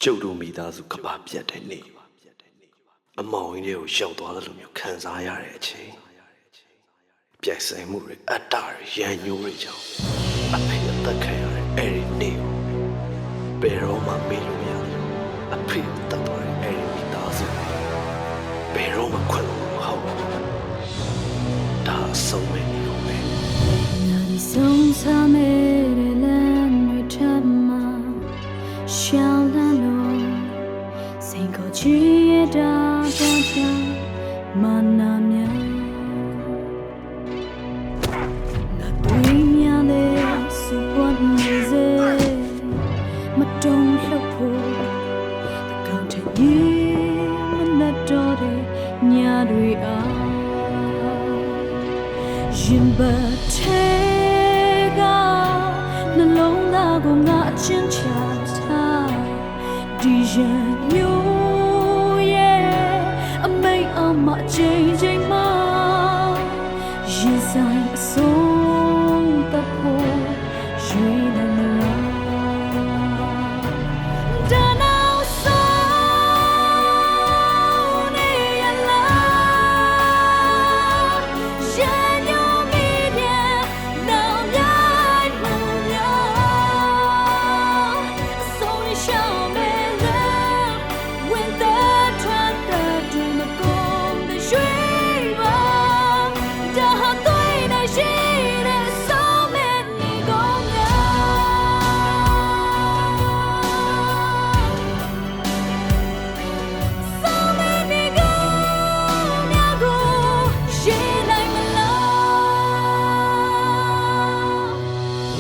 ကျုပ်တို့မိသားစုကဘာပြတ်တဲ့နေ့အမောင်ကြီးတွေကိုရောက်သွားသလိုမျိုးခံစားရတဲ့အချိန်ပြိုင်ဆိုင်မှုတွေအတ္တတွေရန်ညိုးတွေကြောင့်အဖေအသက်ခံရတဲ့အဲ့ဒီနေ့ကိုဘယ်တော့မှမေ့လို့မရဘူးအဖေတတ်သွားတဲ့အဲ့ဒီမိသားစုဘယ်တော့မှခွင့်လို့မဟုတ်ဘူးဒါအဆုံးပဲနေလို့ပဲ နာဒီဆုံးစားမဲ့လမ်းတွေထပ်မှာရှောင်းလာလို့စိတ်ကိုချီရတာကြောင့်မနာမြနာတွေးများလေစုပ်နေစေမတုံ့လို့ဖို့ကောင်းတဲ့မနဲ့တော့တဲ့ညတွေအားရင်ပတ်ထဲကနှလုံးသားကိုငါအချင်းချထားဒီရန်မျိုးရဲ့အမိတ်အမအချိန်ချင်းမှာရင်ဆိုင်အဆုံးသတ်ဖို့ရွေးနိုင်မလားဒါနောက်ဆုံးနေရလားရင်ညိုမိပြန်နောင်မြိုင်မှုများအဆုံးရရှောင်းမဲ့လားwhen the train that do the come the ရွှေပါဒါဟာတွေ့နေရှိတဲ့ဆုံးမဲ့နေကုန်များဆုံးမဲ့နေကုန်များကိုရှင်းနိုင်မလား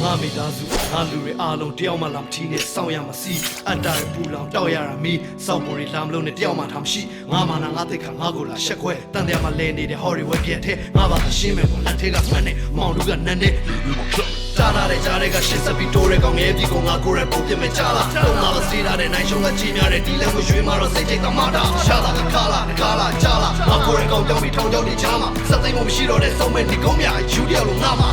ငါမိသားစုငါလူတွေအားလုံးတယောက်မှလာမထီးနဲ့စောင့်ရမစီအတ္တရပူလောင်တောက်ရတာမီစောင့်ပေါ်တွေလာမလို့နဲ့တယောက်မှထားမရှိငါမာနာငါသိခါငါကိုလာရှက်ခွဲတန်တရားမှလဲနေတဲ့ဟော်ရီဝက်ပြက်ထဲငါပါရှင်းမယ်ပေါ်လက်ထဲကမှန်နေမောင်တို့ကနန်းနေတားတဲ့ကြားတွေကရှစ်စပီတိုးတဲ့ကောင်ငယ်ပြီးကိုငါကိုရပုံပြမဲ့ကြလားတော့ငါမစီးတာတဲ့နိုင်ရှုံးကကြီးများတဲ့ဒီလမ်းကိုရွှေမှာတော့စိတ်ကြိတ်သမားတာရှာလာခါလာကြားလာငါကိုရကောင်ကြောင်းပြီးထောင်ကြောင်းနေချားမှာစက်သိမ်းမရှိတော့တဲ့စုံမဲ့ဒီကုန်းမြယူတယောက်လုံးငါမှာ